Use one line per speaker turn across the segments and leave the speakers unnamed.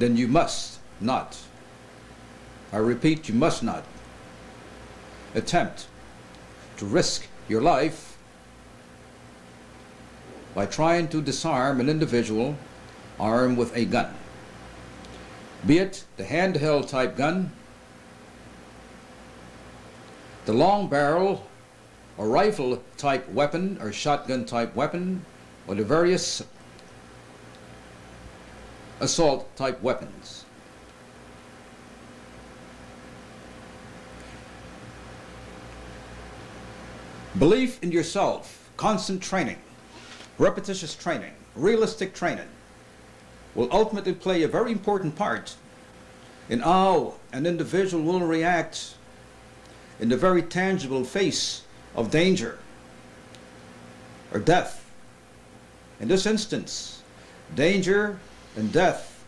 then you must not, I repeat, you must not attempt to risk your life by trying to disarm an individual armed with a gun, be it the handheld type gun, the long barrel or rifle type weapon or shotgun type weapon, or the various assault type weapons. Belief in yourself, constant training, repetitious training, realistic training will ultimately play a very important part in how an individual will react in the very tangible face of danger or death. In this instance, danger and death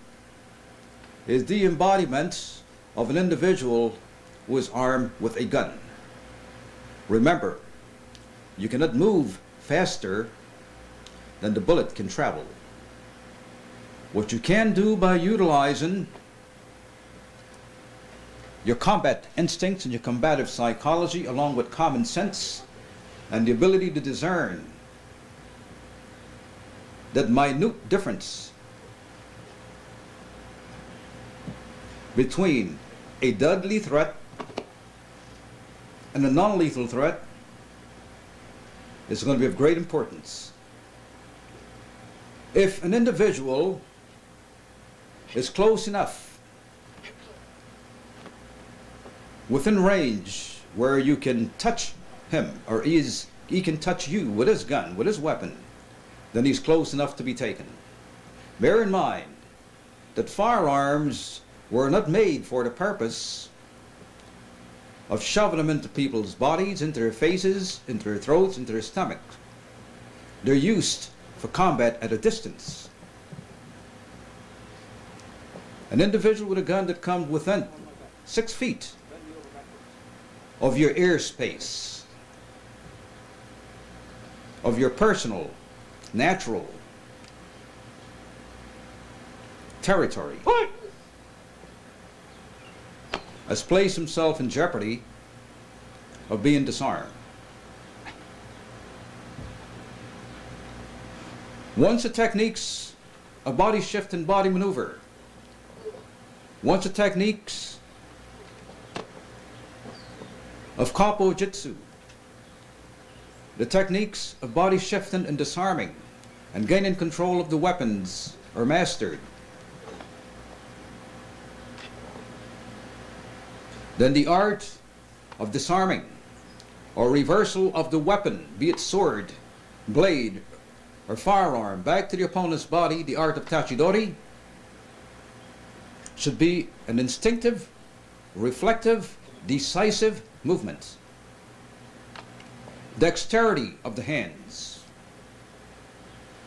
is the embodiment of an individual who is armed with a gun. Remember, you cannot move faster than the bullet can travel. What you can do by utilizing your combat instincts and your combative psychology, along with common sense and the ability to discern that minute difference between a deadly threat and a non-lethal threat, is going to be of great importance. If an individual is close enough within range where you can touch him, or he can touch you with his gun, with his weapon, then he's close enough to be taken. Bear in mind that firearms were not made for the purpose of shoving them into people's bodies, into their faces, into their throats, into their stomachs. They're used for combat at a distance. An individual with a gun that comes within 6 feet of your airspace, of your personal, natural territory, has placed himself in jeopardy of being disarmed. Once the techniques of body shift and body maneuver, once the techniques of Kapo Jitsu, the techniques of body shifting and disarming and gaining control of the weapons are mastered, then the art of disarming or reversal of the weapon, be it sword, blade, or firearm, back to the opponent's body, the art of tachidori, should be an instinctive, reflective, decisive movement. Dexterity of the hands,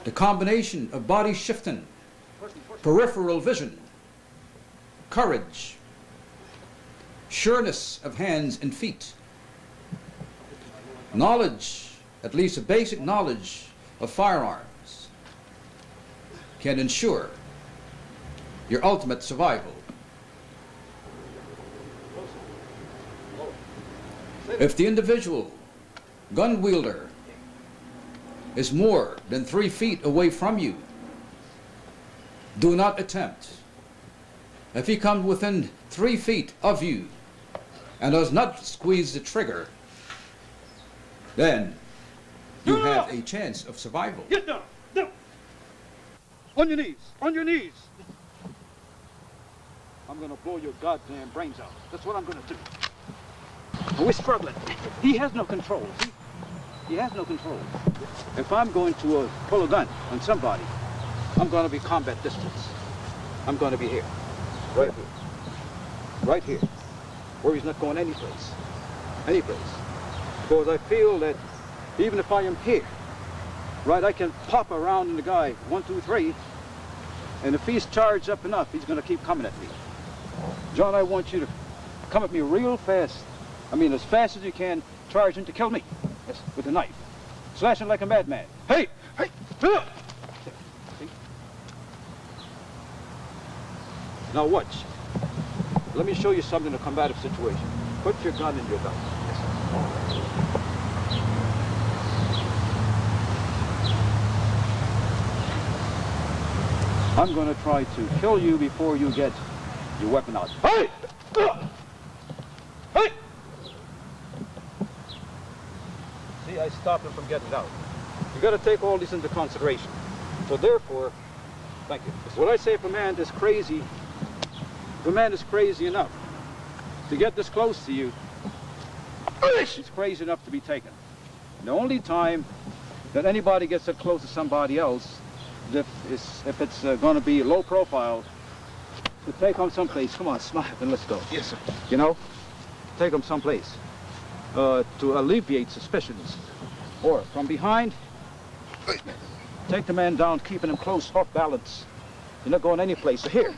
the combination of body shifting, peripheral vision, courage, sureness of hands and feet, knowledge, at least a basic knowledge of firearms, can ensure your ultimate survival. If the individual gun wielder is more than 3 feet away from you, do not attempt. If he comes within 3 feet of you and does not squeeze the trigger, then you have a chance of survival.
Get down! Down! On your knees! On your knees! I'm gonna blow your goddamn brains out. That's what I'm gonna do. We're struggling. He has no control. See? He has no control. If I'm going to pull a gun on somebody, I'm gonna be combat distance. I'm gonna be here. Right here. Right here. Where he's not going anyplace. Anyplace. Because I feel that even if I am here, right, I can pop around in the guy, 1, 2, 3, and if he's charged up enough, he's going to keep coming at me. John, I want you to come at me real fast. I mean, as fast as you can, charge in to kill me. Yes, with a knife. Slashing like a madman. Hey! Hey! See? Now watch. Let me show you something in a combative situation. Put your gun in your belt. Yes, sir. I'm going to try to kill you before you get your weapon out. Hey! Hey! See, I stopped him from getting it out. You got to take all this into consideration. So therefore, thank you. When I say if a man is crazy, if a man is crazy enough to get this close to you, he's crazy enough to be taken. The only time that anybody gets that close to somebody else is if it's going to be low profile, to take them someplace. Come on, smile and let's go.
Yes, sir.
You know, take them someplace to alleviate suspicions. Or from behind, take the man down, keeping him close, off balance. You're not going any place. So here.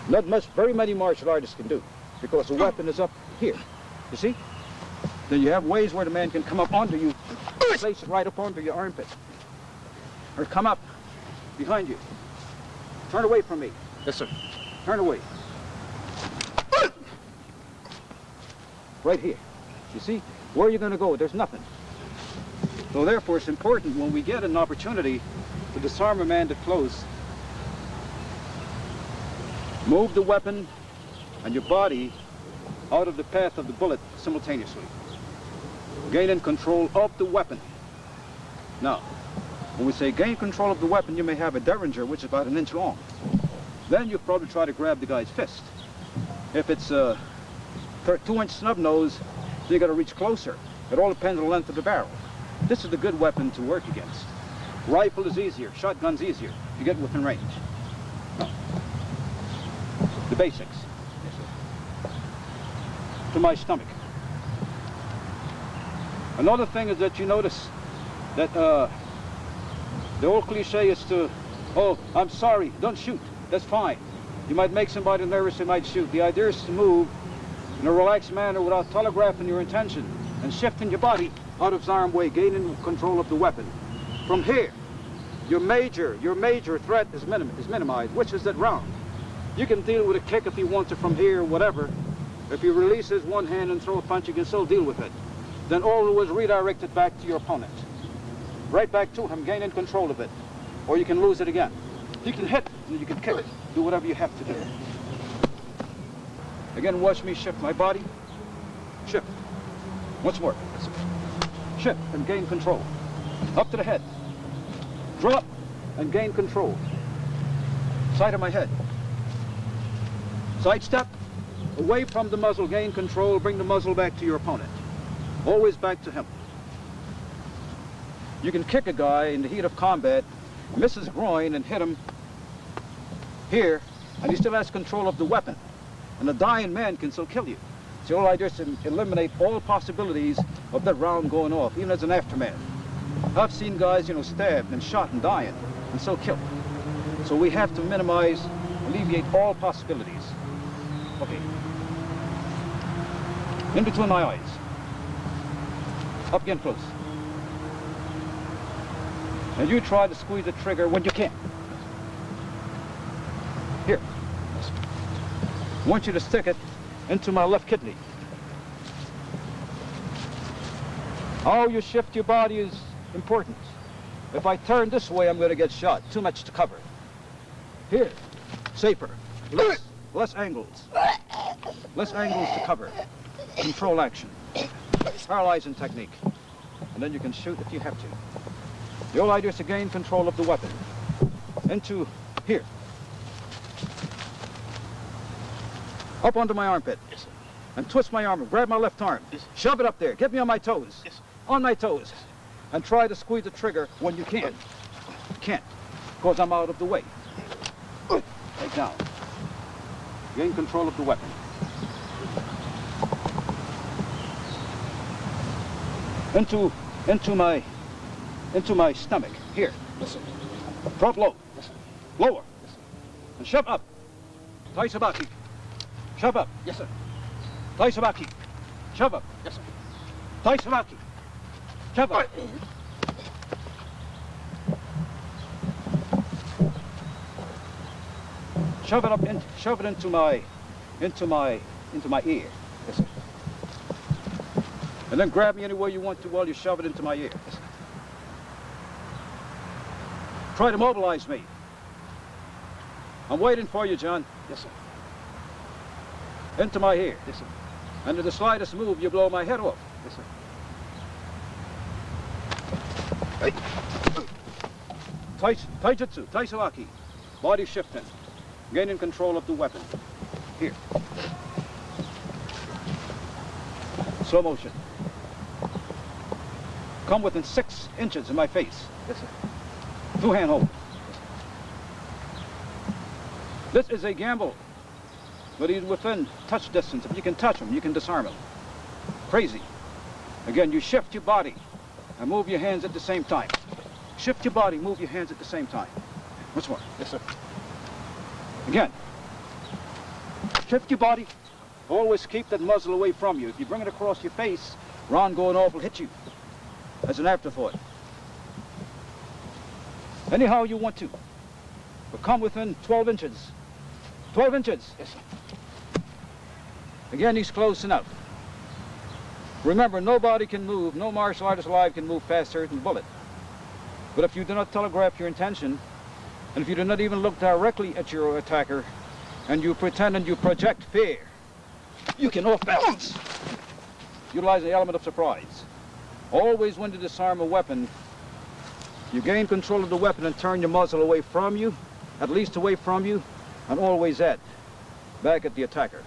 Not much, very many martial artists can do, because the weapon is up here. You see? Then you have ways where the man can come up under you, place it right up under your armpit. Or come up behind you. Turn away from me.
Yes, sir.
Turn away. Right here. You see? Where are you going to go? There's nothing. So therefore, it's important when we get an opportunity to disarm a man to close, move the weapon and your body out of the path of the bullet simultaneously. Gaining control of the weapon. Now, when we say gain control of the weapon, you may have a derringer, which is about 1 inch long. Then you probably try to grab the guy's fist. If it's a 2-inch snub nose, you got to reach closer. It all depends on the length of the barrel. This is the good weapon to work against. Rifle is easier, shotgun's easier. You get within range. Now, the basics. To my stomach. Another thing is that you notice that the old cliche is to, oh, I'm sorry, don't shoot. That's fine. You might make somebody nervous, they might shoot. The idea is to move in a relaxed manner without telegraphing your intention and shifting your body out of harm's way, gaining control of the weapon. From here, your major threat is minimized, which is that round. You can deal with a kick if he wants it from here, whatever. If he releases one hand and throw a punch, you can still deal with it. Then all was redirected back to your opponent. Right back to him, gaining control of it. Or you can lose it again. You can hit, and you can kick. Do whatever you have to do. Again, watch me shift my body. Shift. Once more. Shift and gain control. Up to the head. Draw up and gain control. Side of my head. Side step. Away from the muzzle, gain control, bring the muzzle back to your opponent. Always back to him. You can kick a guy in the heat of combat, miss his groin and hit him here, and he still has control of the weapon. And a dying man can still kill you. So all I do is to eliminate all possibilities of that round going off, even as an aftermath. I've seen guys, you know, stabbed and shot and dying, and still killed. So we have to minimize, alleviate all possibilities. Okay. In between my eyes. Up again close. And you try to squeeze the trigger when you can. Here. I want you to stick it into my left kidney. How you shift your body is important. If I turn this way, I'm going to get shot. Too much to cover. Here. Safer. Less angles. Less angles to cover. Control action. Paralyzing technique. And then you can shoot if you have to. The whole idea is to gain control of the weapon. Into here. Up onto my armpit. Yes, and twist my arm. Grab my left arm. Yes. Shove it up there. Get me on my toes. Yes. On my toes. Yes. And try to squeeze the trigger when you can. Can't. Because I'm out of the way. Take down. Gain control of the weapon. Into my stomach. Here. Yes, drop low. Yes, lower. Yes, and shove up. Tai sabaki. Shove up. Yes, sir. Tai sabaki. Shove up. Yes, sir. Tai sabaki. Shove up. shove it up in, shove it into my ear. Yes, sir. And then grab me anywhere you want to while you shove it into my ear. Yes, sir. Try to mobilize me. I'm waiting for you, John. Yes, sir. Into my ear. Yes, sir. Under the slightest move, you blow my head off. Yes, sir. Hey. Taijutsu, Taisawaki. Body shifting. Gaining control of the weapon. Here. Slow motion. Come within 6 inches of my face. Yes, sir. 2-hand hold. This is a gamble, but he's within touch distance. If you can touch him, you can disarm him. Crazy. Again, you shift your body and move your hands at the same time. Shift your body, move your hands at the same time. Once more. Yes, sir. Again. Shift your body. Always keep that muzzle away from you. If you bring it across your face, Ron going off will hit you as an afterthought. Anyhow you want to. But come within 12 inches. 12 inches. Yes, sir. Again, he's close enough. Remember, nobody can move, no martial artist alive can move faster than a bullet. But if you do not telegraph your intention, and if you do not even look directly at your attacker, and you pretend and you project fear, you can off balance. Utilize the element of surprise. Always when to disarm a weapon, you gain control of the weapon and turn your muzzle away from you, at least away from you, and always back at the attacker.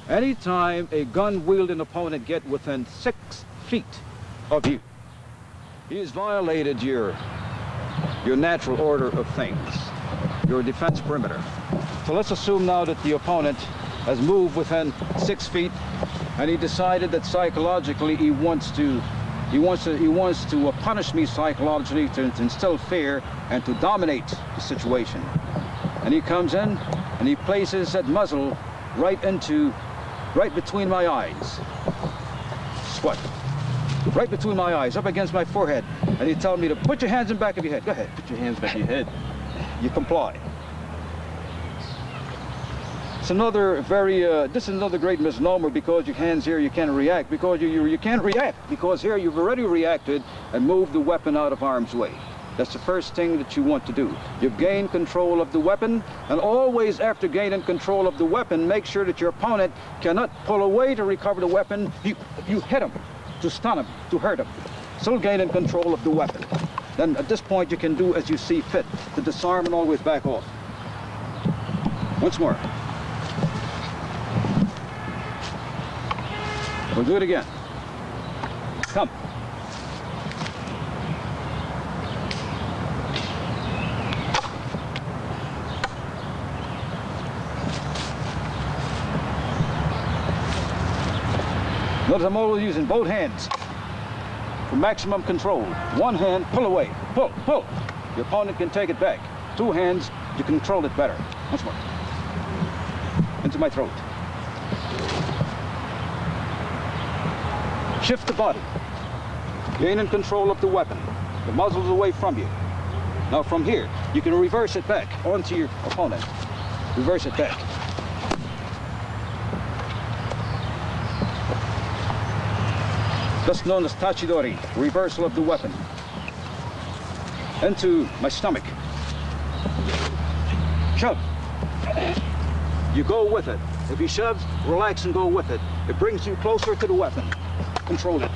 Anytime a gun-wielding opponent get within 6 feet of you, he has violated your natural order of things, your defense perimeter. So let's assume now that the opponent has moved within 6 feet, and he decided that psychologically he wants to punish me psychologically, to instill fear and to dominate the situation. And he comes in and he places that muzzle right between my eyes. What? Right between my eyes, up against my forehead. And he tells me to put your hands in back of your head. Go ahead.
Put your hands back of your head.
You comply. It's another this is another great misnomer, because your hands here, you can't react. Because you can't react, because here you've already reacted and moved the weapon out of harm's way. That's the first thing that you want to do. You've gained control of the weapon, and always after gaining control of the weapon, make sure that your opponent cannot pull away to recover the weapon. You hit him to stun him, to hurt him. Still gaining control of the weapon. Then at this point you can do as you see fit, to disarm and always back off. Once more. We'll do it again. Come. Notice I'm always using both hands for maximum control. One hand, pull away, pull, pull. Your opponent can take it back. 2 hands, you control it better. Once more. Into my throat. Shift the body. Gaining control of the weapon. The muzzle's away from you. Now from here, you can reverse it back onto your opponent. Reverse it back. That's known as tachidori, reversal of the weapon. Into my stomach. Shove. You go with it. If he shoves, relax and go with it. It brings you closer to the weapon. Control it.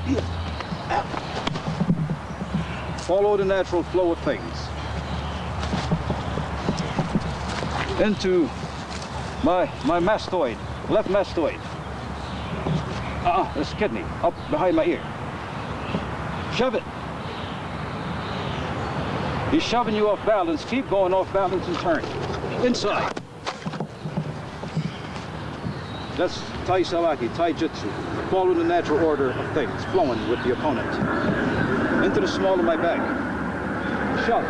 Follow the natural flow of things. Into my mastoid, left mastoid. This kidney, up behind my ear. Shove it. He's shoving you off balance. Keep going off balance and turn. Inside. That's Taisawaki, Taijutsu. Follow the natural order of things, flowing with the opponent. Into the small of my back. Shove.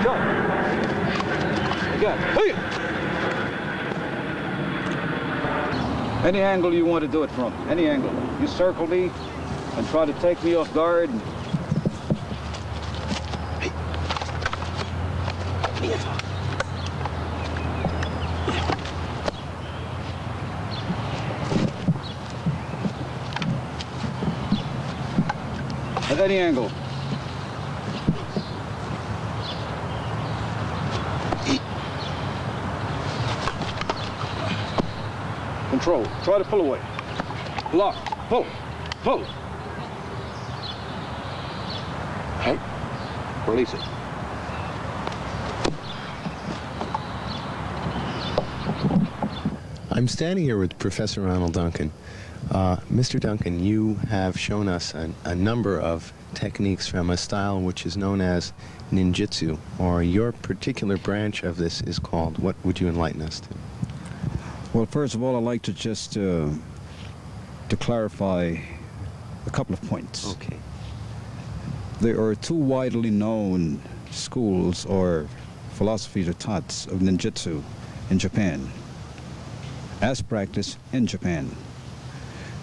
Shove. Again. Hey! Any angle you want to do it from, any angle. You circle me and try to take me off guard. At any angle. Control. Try to pull away. Lock. Pull. Pull. Hey. Release it.
I'm standing here with Professor Ronald Duncan. Mr. Duncan, you have shown us a number of techniques from a style which is known as ninjutsu, or your particular branch of this is called. What would you enlighten us to?
Well, first of all, I'd like to just to clarify a couple of points.
Okay.
There are two widely known schools or philosophies or thoughts of ninjutsu in Japan, as practiced in Japan.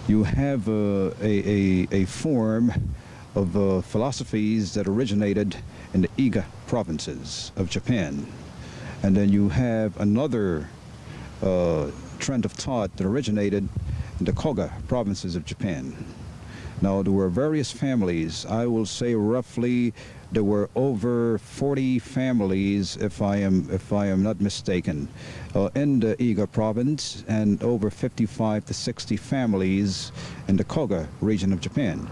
You have a form of philosophies that originated in the Iga provinces of Japan. And then you have another trend of thought that originated in the Koga provinces of Japan. Now, there were various families. I will say roughly there were over 40 families, if I am not mistaken, in the Iga province, and over 55 to 60 families in the Koga region of Japan.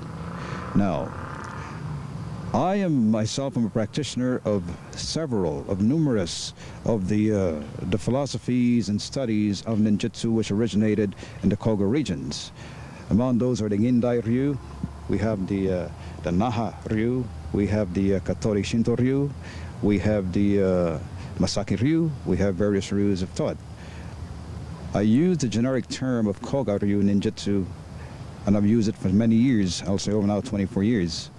Now, I am myself a practitioner of numerous of the philosophies and studies of ninjutsu which originated in the Koga regions. Among those are the Gendai Ryu, we have the Naha Ryu, we have the Katori Shinto Ryu, we have the Masaki Ryu, we have various Ryus of thought. I use the generic term of Koga Ryu ninjutsu, and I've used it for many years, I'll say over now 24 years,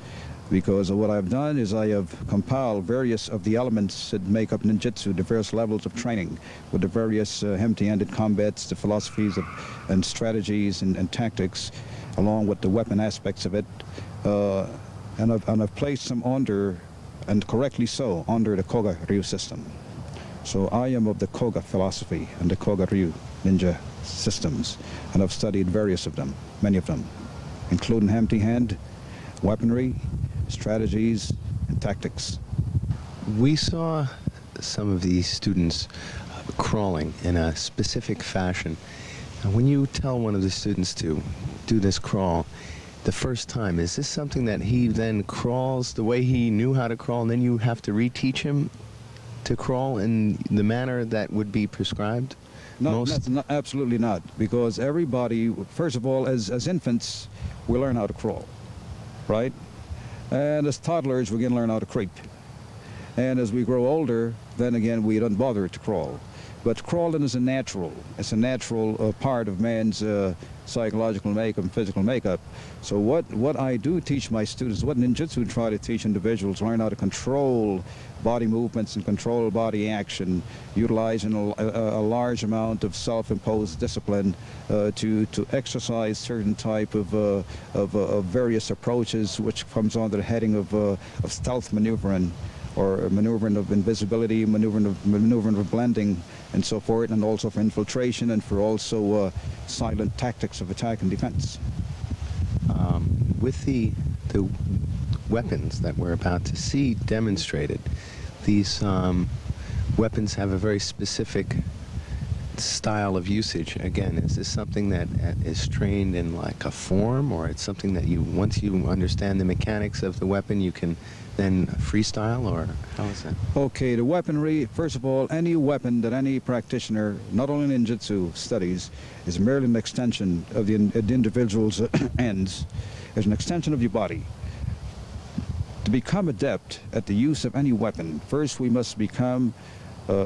because what I've done is I have compiled various of the elements that make up ninjutsu, the various levels of training, with the various empty-handed combats, the philosophies and strategies and tactics, along with the weapon aspects of it, and I've placed them under, and correctly so, under the Koga Ryu system. So I am of the Koga philosophy and the Koga Ryu ninja systems, and I've studied various of them, many of them, including empty-hand, weaponry, strategies, and tactics.
We saw some of these students crawling in a specific fashion. Now, when you tell one of the students to do this crawl the first time, is this something that he then crawls the way he knew how to crawl, and then you have to reteach him to crawl in the manner that would be prescribed?
No, absolutely not, because everybody, first of all, as infants, we learn how to crawl, right? And as toddlers, we can learn how to creep. And as we grow older, then again, we don't bother to crawl. But crawling is it's a natural part of man's psychological makeup and physical makeup. So what I do teach my students, what ninjutsu try to teach individuals, learn how to control body movements and control body action, utilizing a large amount of self-imposed discipline to exercise certain type of various approaches, which comes under the heading of stealth maneuvering, or maneuvering of invisibility, maneuvering of blending, and so forth, and also for infiltration and for also silent tactics of attack and defense.
With the weapons that we're about to see demonstrated, these weapons have a very specific style of usage. Again, is this something that is trained in like a form, or it's something that you, once you understand the mechanics of the weapon, you can then freestyle, or how is that?
Okay, the weaponry, first of all, any weapon that any practitioner, not only ninjutsu, studies, is merely an extension of the individual's ends. It's an extension of your body. To become adept at the use of any weapon, first we must become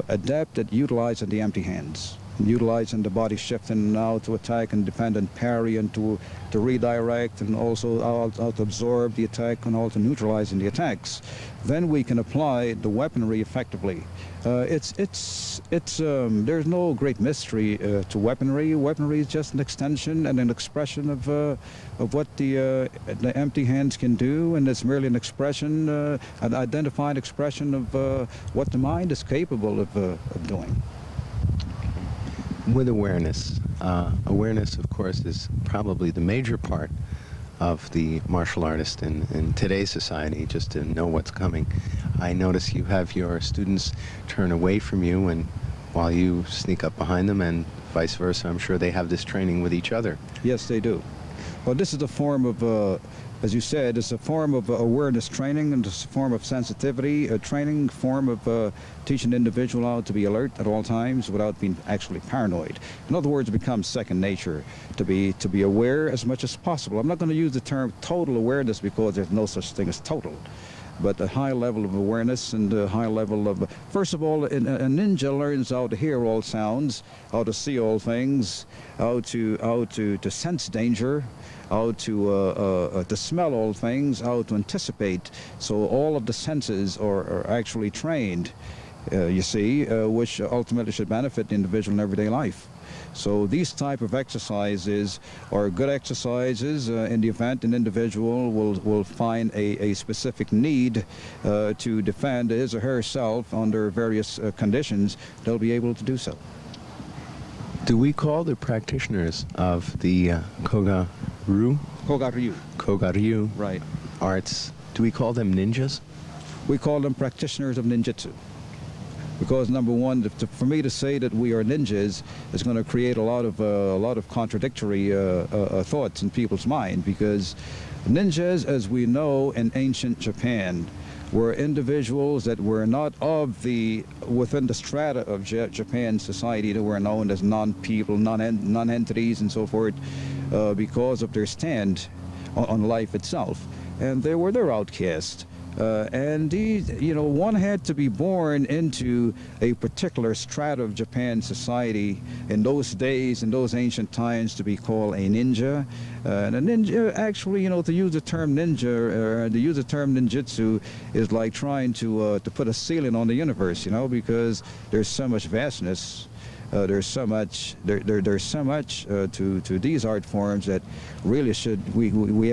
adept at utilizing the empty hands, utilizing the body shifting now to attack and defend and parry, and to redirect, and also how to absorb the attack and also neutralizing the attacks. Then we can apply the weaponry effectively. There's no great mystery to weaponry. Weaponry is just an extension and an expression of what the empty hands can do, and it's merely an expression, an identified expression of what the mind is capable of doing.
With awareness. Awareness, of course, is probably the major part of the martial artist in today's society, just to know what's coming. I notice you have your students turn away from you and while you sneak up behind them, and vice versa. I'm sure they have this training with each other.
Yes, they do. Well, this is a form of, as you said, it's a form of awareness training, and it's a form of sensitivity training, form of teaching the individual how to be alert at all times without being actually paranoid. In other words, it becomes second nature to be aware as much as possible. I'm not going to use the term total awareness because there's no such thing as total. But a high level of awareness and a high level of, first of all, a ninja learns how to hear all sounds, how to see all things, how to sense danger, how to smell all things, how to anticipate. So all of the senses are actually trained, you see, which ultimately should benefit the individual in everyday life. So these type of exercises are good exercises in the event an individual will find a specific need to defend his or herself under various conditions. They'll be able to do so.
Do we call the practitioners of the koga-ryu?
Koga-ryu.
Koga-ryu.
Right.
Arts, do we call them ninjas?
We call them practitioners of ninjutsu. Because number one, for me to say that we are ninjas is going to create a lot of contradictory thoughts in people's mind. Because ninjas, as we know in ancient Japan, were individuals that were not within the strata of Japan society. That were known as non-people, non-entities, and so forth, because of their stand on life itself, and they're outcasts. And these, one had to be born into a particular strata of Japan society in those days, in those ancient times, to be called a ninja. And a ninja, actually, to use the term ninja, to use the term ninjutsu is like trying to put a ceiling on the universe, because there's so much vastness. There's so much to these art forms that really we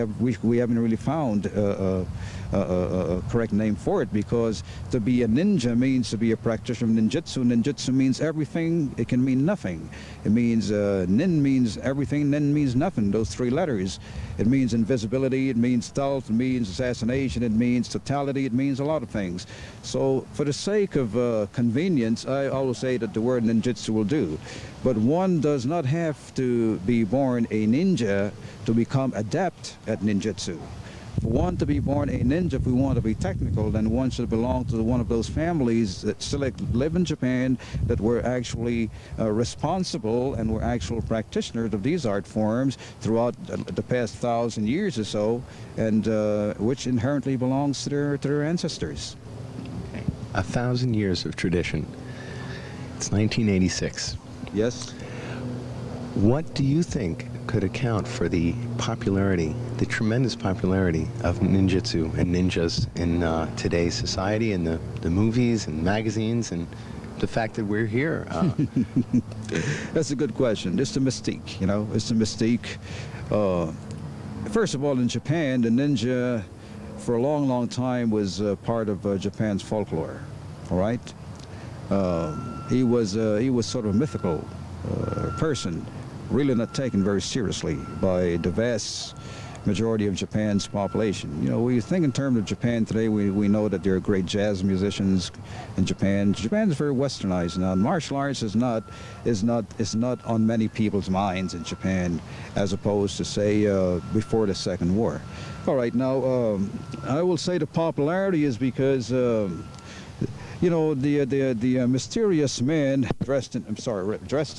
haven't really found a correct name for it, because to be a ninja means to be a practitioner of ninjutsu. Ninjutsu means everything. It can mean nothing. It means nin means everything. Nin means nothing. Those three letters. It means invisibility. It means stealth. It means assassination. It means totality. It means a lot of things. So for the sake of convenience, I always say that the word ninjutsu will do. But one does not have to be born a ninja to become adept at ninjutsu. For one to be born a ninja, if we want to be technical, then one should belong to one of those families that still live in Japan, that were actually responsible and were actual practitioners of these art forms throughout the past 1,000 years or so, and which inherently belongs to their ancestors.
1,000 years of tradition. It's 1986.
Yes.
What do you think could account for the popularity, the tremendous popularity of ninjutsu and ninjas in today's society, and the movies and magazines, and the fact that we're here?
That's a good question. It's the mystique, It's the mystique. First of all, in Japan, the ninja, for a long, long time, was part of Japan's folklore. All right. He was sort of a mythical person, really not taken very seriously by the vast majority of Japan's population. We think in terms of Japan today, we know that there are great jazz musicians in Japan. Japan is very westernized now. Martial arts is not on many people's minds in Japan, as opposed to, say, before the Second War. All right, now I will say the popularity is because the mysterious man dressed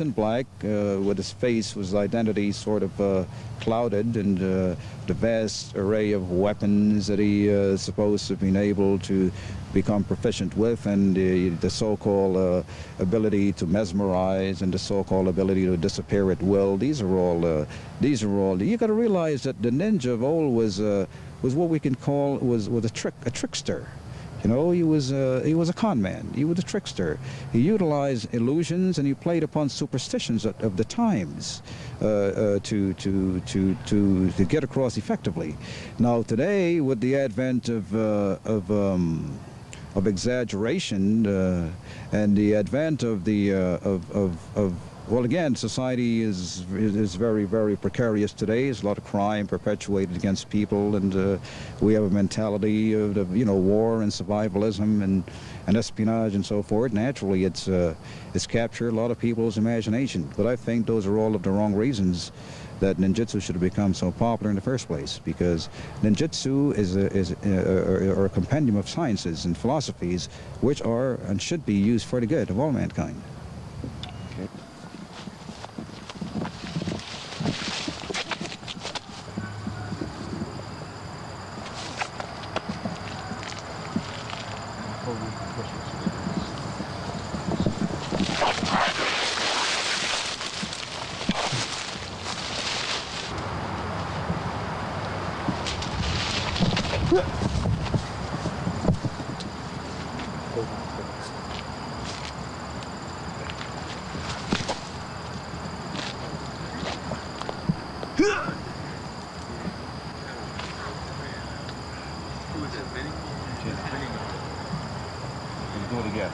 in black, with his face, his identity sort of clouded, and the vast array of weapons that he is supposed to have been able to become proficient with, and the so-called ability to mesmerize, and the so-called ability to disappear at will. These are all. You got to realize that the ninja of old was what we can call a trickster. He was a con man. He was a trickster. He utilized illusions, and he played upon superstitions of the times to get across effectively. Now today, with the advent of exaggeration and the advent of Well, again, society is very, very precarious today. There's a lot of crime perpetuated against people, and we have a mentality of, war and survivalism and espionage and so forth. Naturally, it's captured a lot of people's imagination. But I think those are all of the wrong reasons that ninjutsu should have become so popular in the first place, because ninjutsu is a compendium of sciences and philosophies which are and should be used for the good of all mankind.
Okay.
Do it again.